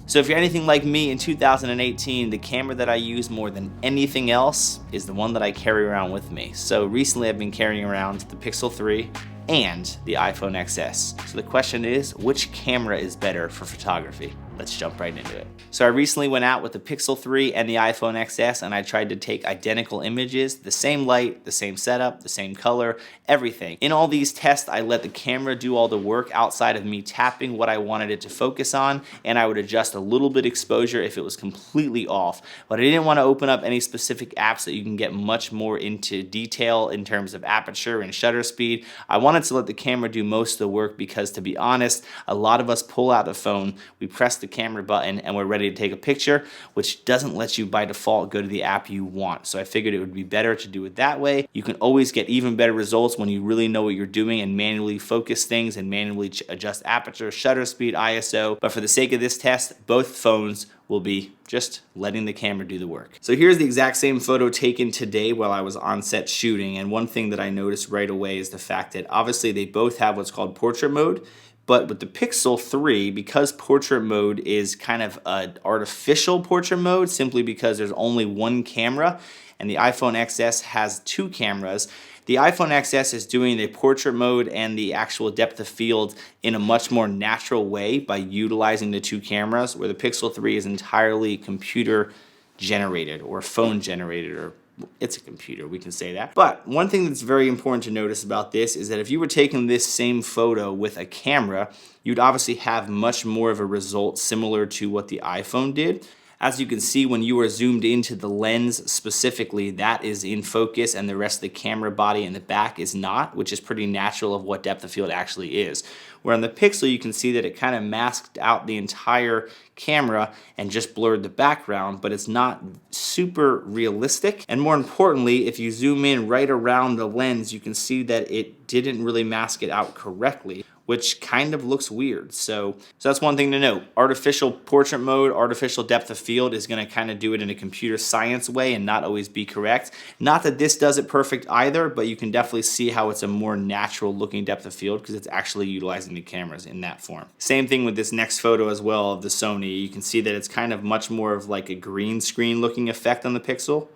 So if you're anything like me in 2018, the camera that I use more than anything else is the one that I carry around with me. So recently I've been carrying around the Pixel 3 and the iPhone XS. So the question is, which camera is better for photography? Let's jump right into it. So I recently went out with the Pixel 3 and the iPhone XS and I tried to take identical images, the same light, the same setup, the same color, everything. In all these tests, I let the camera do all the work outside of me tapping what I wanted it to focus on, and I would adjust a little bit exposure if it was completely off. But I didn't want to open up any specific apps that you can get much more into detail in terms of aperture and shutter speed. I wanted to let the camera do most of the work because, to be honest, a lot of us pull out the phone, we press the camera button, and we're ready to take a picture, which doesn't let you by default go to the app you want. So I figured it would be better to do it that way. You can always get even better results when you really know what you're doing and manually focus things and manually adjust aperture, shutter speed, ISO. But for the sake of this test, both phones will be just letting the camera do the work. So here's the exact same photo taken today while I was on set shooting, and one thing that I noticed right away is the fact that obviously they both have what's called portrait mode. But with the Pixel 3, because portrait mode is kind of an artificial portrait mode simply because there's only one camera, and the iPhone XS has two cameras, the iPhone XS is doing the portrait mode and the actual depth of field in a much more natural way by utilizing the two cameras, where the Pixel 3 is entirely computer generated or phone generated, or it's a computer, we can say that. But one thing that's very important to notice about this is that if you were taking this same photo with a camera, you'd obviously have much more of a result similar to what the iPhone did. As you can see, when you are zoomed into the lens specifically, that is in focus and the rest of the camera body in the back is not, which is pretty natural of what depth of field actually is. Where on the Pixel, you can see that it kind of masked out the entire camera and just blurred the background, but it's not super realistic. And more importantly, if you zoom in right around the lens, you can see that it didn't really mask it out correctly, which kind of looks weird. So that's one thing to note. Artificial portrait mode, artificial depth of field is gonna kind of do it in a computer science way and not always be correct. Not that this does it perfect either, but you can definitely see how it's a more natural looking depth of field because it's actually utilizing the cameras in that form. Same thing with this next photo as well of the Sony. You can see that it's kind of much more of like a green screen looking effect on the Pixel,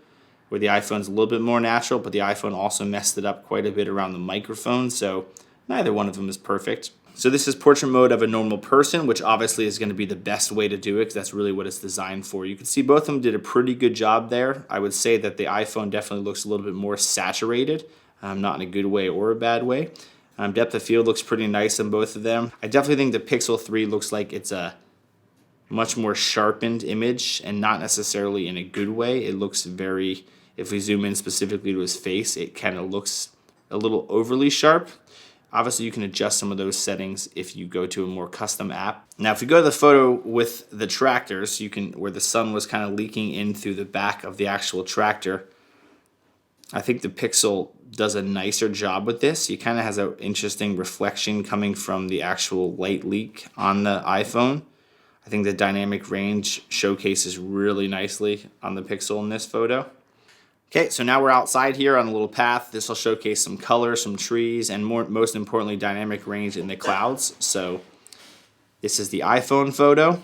where the iPhone's a little bit more natural, but the iPhone also messed it up quite a bit around the microphone, so neither one of them is perfect. So this is portrait mode of a normal person, which obviously is going to be the best way to do it because that's really what it's designed for. You can see both of them did a pretty good job there. I would say that the iPhone definitely looks a little bit more saturated, not in a good way or a bad way. Depth of field looks pretty nice on both of them. I definitely think the Pixel 3 looks like it's a much more sharpened image and not necessarily in a good way. It looks very, if we zoom in specifically to his face, it kind of looks a little overly sharp. Obviously, you can adjust some of those settings if you go to a more custom app. Now, if you go to the photo with the tractors, you can, where the sun was kind of leaking in through the back of the actual tractor, I think the Pixel does a nicer job with this. He kind of has an interesting reflection coming from the actual light leak on the iPhone. I think the dynamic range showcases really nicely on the Pixel in this photo. Okay, so now we're outside here on a little path. This will showcase some color, some trees, and most importantly, dynamic range in the clouds. So this is the iPhone photo.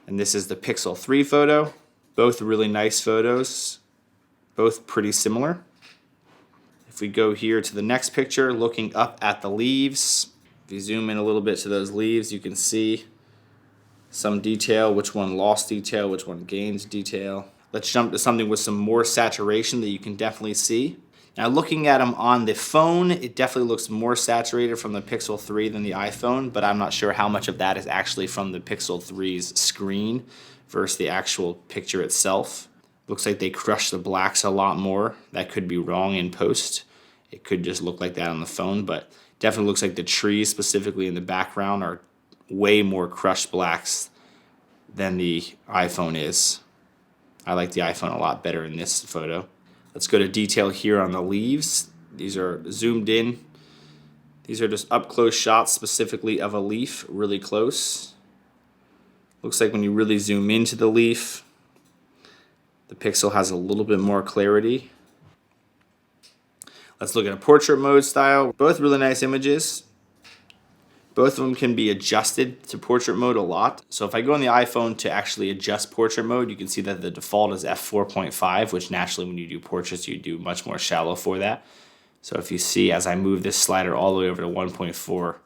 And this is the Pixel 3 photo. Both really nice photos. Both pretty similar. If we go here to the next picture, looking up at the leaves. If you zoom in a little bit to those leaves, you can see some detail, which one lost detail, which one gains detail. Let's jump to something with some more saturation that you can definitely see. Now looking at them on the phone, it definitely looks more saturated from the Pixel 3 than the iPhone, but I'm not sure how much of that is actually from the Pixel 3's screen versus the actual picture itself. Looks like they crushed the blacks a lot more. That could be wrong in post. It could just look like that on the phone, but definitely looks like the trees specifically in the background are way more crushed blacks than the iPhone is. I like the iPhone a lot better in this photo. Let's go to detail here on the leaves. These are zoomed in. These are just up close shots specifically of a leaf, really close. Looks like when you really zoom into the leaf, the Pixel has a little bit more clarity. Let's look at a portrait mode style. Both really nice images. Both of them can be adjusted to portrait mode a lot. So if I go on the iPhone to actually adjust portrait mode, you can see that the default is f4.5, which naturally when you do portraits, you do much more shallow for that. So if you see, as I move this slider all the way over to 1.4,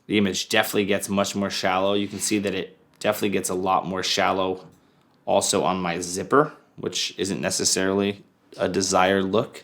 the image definitely gets much more shallow. You can see that it definitely gets a lot more shallow also on my zipper, which isn't necessarily a desired look.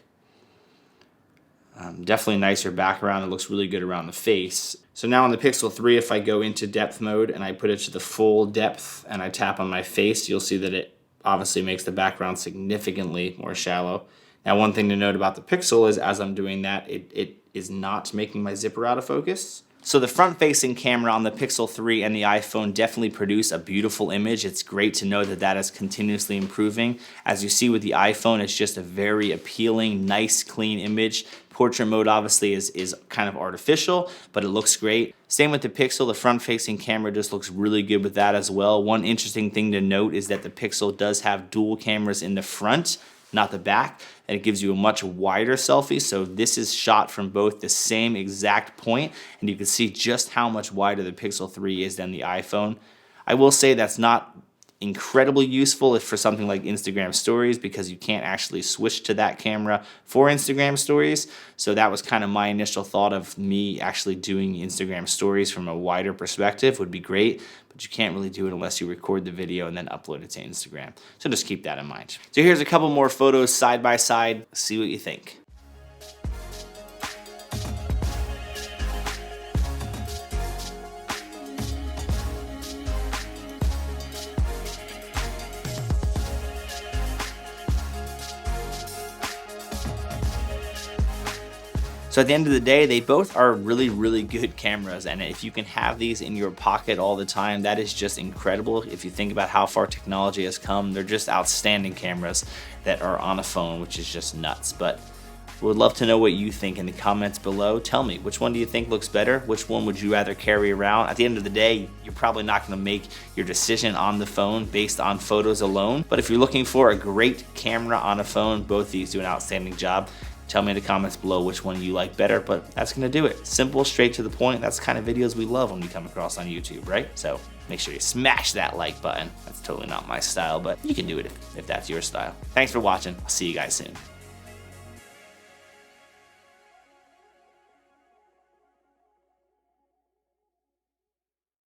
Definitely nicer background. It looks really good around the face. So now on the Pixel 3, if I go into depth mode and I put it to the full depth and I tap on my face, you'll see that it obviously makes the background significantly more shallow. Now, one thing to note about the Pixel is as I'm doing that, it is not making my zipper out of focus. So the front-facing camera on the Pixel 3 and the iPhone definitely produce a beautiful image. It's great to know that that is continuously improving. As you see with the iPhone, it's just a very appealing, nice, clean image. Portrait mode obviously is kind of artificial, but it looks great. Same with the Pixel, the front-facing camera just looks really good with that as well. One interesting thing to note is that the Pixel does have dual cameras in the front, not the back, and it gives you a much wider selfie. So this is shot from both the same exact point, and you can see just how much wider the Pixel 3 is than the iPhone. I will say that's not incredibly useful if for something like Instagram stories, because you can't actually switch to that camera for Instagram stories. So that was kind of my initial thought of me actually doing Instagram stories from a wider perspective would be great, but you can't really do it unless you record the video and then upload it to Instagram. So just keep that in mind. So here's a couple more photos side by side. See what you think. So at the end of the day, they both are really, really good cameras, and if you can have these in your pocket all the time, that is just incredible. If you think about how far technology has come, they're just outstanding cameras that are on a phone, which is just nuts. But we would love to know what you think in the comments below. Tell me, which one do you think looks better? Which one would you rather carry around? At the end of the day, you're probably not gonna make your decision on the phone based on photos alone. But if you're looking for a great camera on a phone, both these do an outstanding job. Tell me in the comments below which one you like better, but that's gonna do it. Simple, straight to the point. That's the kind of videos we love when we come across on YouTube, right? So make sure you smash that like button. That's totally not my style, but you can do it if that's your style. Thanks for watching. I'll see you guys soon.